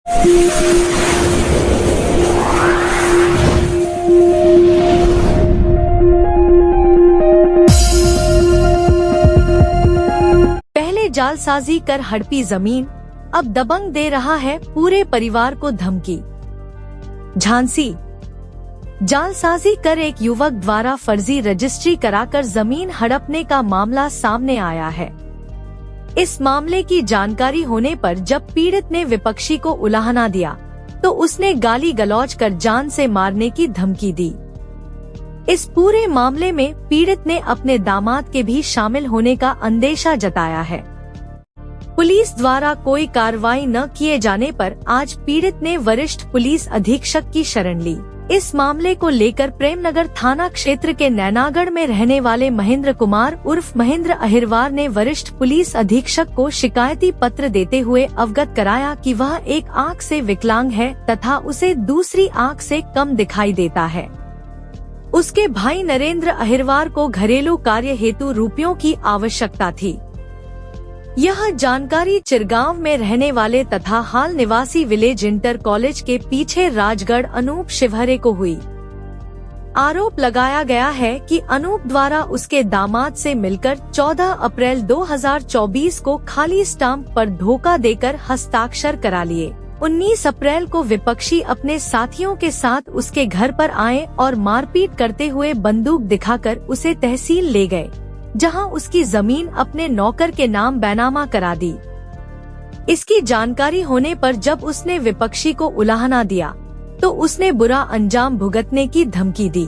पहले जालसाजी कर हड़पी जमीन, अब दबंग दे रहा है पूरे परिवार को धमकी। झांसी जालसाजी कर एक युवक द्वारा फर्जी रजिस्ट्री कराकर जमीन हड़पने का मामला सामने आया है। इस मामले की जानकारी होने पर जब पीड़ित ने विपक्षी को उलाहना दिया तो उसने गाली गलौज कर जान से मारने की धमकी दी। इस पूरे मामले में पीड़ित ने अपने दामाद के भी शामिल होने का अंदेशा जताया है। पुलिस द्वारा कोई कार्रवाई न किए जाने पर आज पीड़ित ने वरिष्ठ पुलिस अधीक्षक की शरण ली। इस मामले को लेकर प्रेमनगर थाना क्षेत्र के नैनागढ़ में रहने वाले महेंद्र कुमार उर्फ महेंद्र अहिरवार ने वरिष्ठ पुलिस अधीक्षक को शिकायती पत्र देते हुए अवगत कराया कि वह एक आंख से विकलांग है तथा उसे दूसरी आंख से कम दिखाई देता है। उसके भाई नरेंद्र अहिरवार को घरेलू कार्य हेतु रुपयों की आवश्यकता थी। यह जानकारी चिरगांव में रहने वाले तथा हाल निवासी विलेज इंटर कॉलेज के पीछे राजगढ़ अनूप शिवहरे को हुई। आरोप लगाया गया है कि अनूप द्वारा उसके दामाद से मिलकर 14 अप्रैल 2024 को खाली स्टाम्प पर धोखा देकर हस्ताक्षर करा लिए। 19 अप्रैल को विपक्षी अपने साथियों के साथ उसके घर पर आए और मारपीट करते हुए बंदूक दिखाकर उसे तहसील ले गए, जहां उसकी जमीन अपने नौकर के नाम बैनामा करा दी। इसकी जानकारी होने पर जब उसने विपक्षी को उलाहना दिया तो उसने बुरा अंजाम भुगतने की धमकी दी।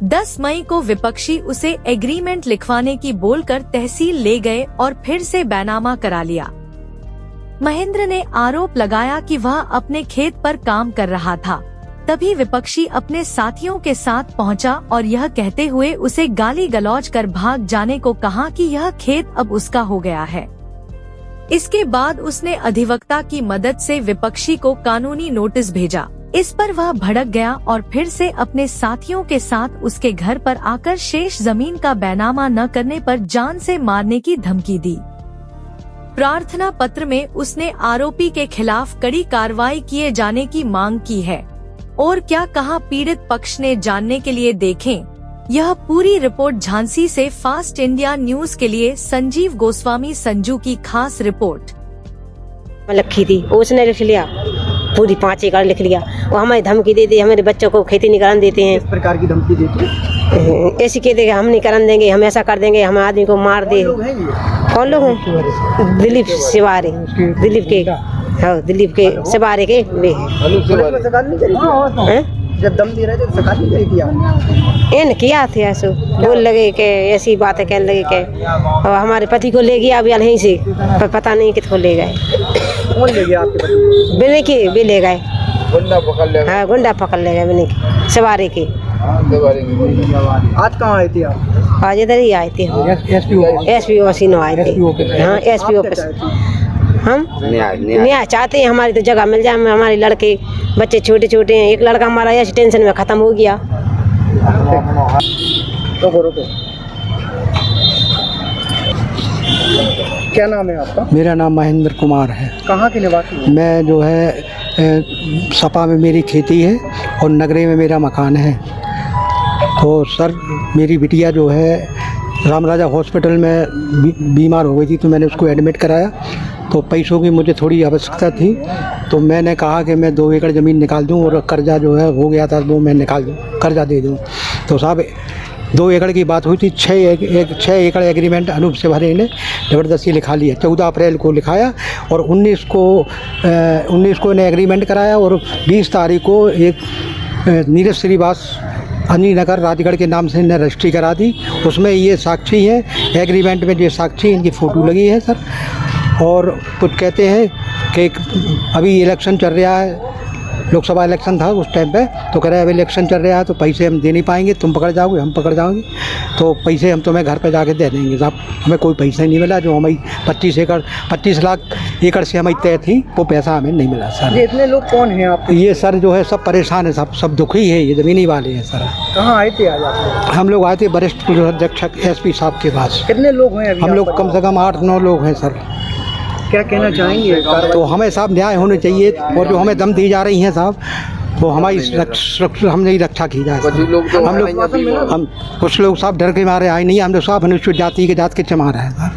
10 मई को विपक्षी उसे एग्रीमेंट लिखवाने की बोलकर तहसील ले गए और फिर से बैनामा करा लिया। महेंद्र ने आरोप लगाया कि वह अपने खेत पर काम कर रहा था, तभी विपक्षी अपने साथियों के साथ पहुंचा और यह कहते हुए उसे गाली गलौज कर भाग जाने को कहा कि यह खेत अब उसका हो गया है। इसके बाद उसने अधिवक्ता की मदद से विपक्षी को कानूनी नोटिस भेजा। इस पर वह भड़क गया और फिर से अपने साथियों के साथ उसके घर पर आकर शेष जमीन का बैनामा न करने पर जान से मारने की धमकी दी। प्रार्थना पत्र में उसने आरोपी के खिलाफ कड़ी कार्रवाई किए जाने की मांग की है। और क्या कहा पीड़ित पक्ष ने, जानने के लिए देखें यह पूरी रिपोर्ट। झांसी से फास्ट इंडिया न्यूज के लिए संजीव गोस्वामी संजू की खास रिपोर्ट। लिखी थी उसने लिख लिया, पूरी 5 एकड़ लिख लिया। वो हमें धमकी दे दी, हमारे बच्चों को खेती नहीं करने देते हैं। किस प्रकार की धमकी देती है? ऐसी कह देंगे हम नहीं करने देंगे, हम ऐसा कर देंगे, हम आदमी को मार दे। कौन लोग हैं? दिलीप शिवारे, दिलीप के, हाँ दिलीप के शिवारे के वे जब दम दे रहे थे शिकायत नहीं किया? इन किया थे ऐसे बोल लगे के ऐसी बातें कहने लगे के हमारे पति को ले गया अभी यहीं से, पर पता नहीं किसको ले गए। कौन ले गया आपके पति? बिने के भी ले गए, गुंडा पकड़ ले गए। हाँ गुंडा पकड़ ले गए बिने के शिवारे के। आज कहाँ आए थे आप? आज इधर ही आए थे, एसपी ऑफिस आए थे। हाँ एसपी ऑफिस हम न्याय चाहते हैं, हमारी तो जगह मिल जाए। हमारे लड़के बच्चे छोटे छोटे हैं, एक लड़का हमारा ऐसी टेंशन में खत्म हो गया। क्या नाम है आपका? मेरा नाम महेंद्र कुमार है। कहाँ के निवासी? मैं जो है सपा में मेरी खेती है और नगरे में मेरा मकान है। तो सर मेरी बिटिया जो है रामराजा हॉस्पिटल में बीमार हो गई थी, तो मैंने उसको एडमिट कराया। तो पैसों की मुझे थोड़ी आवश्यकता थी, तो मैंने कहा कि मैं 2 एकड़ ज़मीन निकाल दूं और कर्जा जो है हो गया था वो मैं निकाल दूं, कर्जा दे दूं। तो साहब 2 एकड़ की बात हुई थी, 6 एकड़ एग्रीमेंट अनूप शिवहरे ने ज़बरदस्ती लिखा लिया। 14 अप्रैल को लिखाया और 19 को इन्हें एग्रीमेंट कराया और 20 तारीख को एक नीरज श्रीवास अनी नगर राजगढ़ के नाम से इन्हें रजिस्ट्री करा दी। उसमें ये साक्षी हैं, एग्रीमेंट में जो साक्षी इनकी फ़ोटो लगी है सर। और कुछ कहते हैं कि अभी इलेक्शन चल रहा है, लोकसभा इलेक्शन था उस टाइम पे, तो कह रहे हैं अभी इलेक्शन चल रहा है तो पैसे हम दे नहीं पाएंगे, तुम पकड़ जाओगे हम पकड़ जाओगे, तो पैसे हम तुम्हें घर पे जाके दे देंगे। साहब हमें कोई पैसा नहीं मिला, जो हमें 25 लाख एकड़ से हमें तय थी वो पैसा हमें नहीं मिला सर। ये इतने लोग कौन हैं आप? ये सर जो है सब परेशान है, सब दुखी है, ये ज़मीनी वाले हैं सर। कहाँ आए थे आज आप? हम लोग आए थे वरिष्ठ पुलिस अधीक्षक एसपी साहब के पास। कितने लोग हैं अभी? हम लोग कम से कम 8-9 लोग हैं सर। क्या कहना चाहेंगे तो हमें साहब न्याय होने चाहिए, और जो हमें दम दी जा रही हैं साहब, तो हमारी हमने रक्षा की जाए। हम कुछ लोग साहब डर के मारे आए नहीं, हम लोग साहब अनुसूचित जाति के जात के चमा रहे हैं।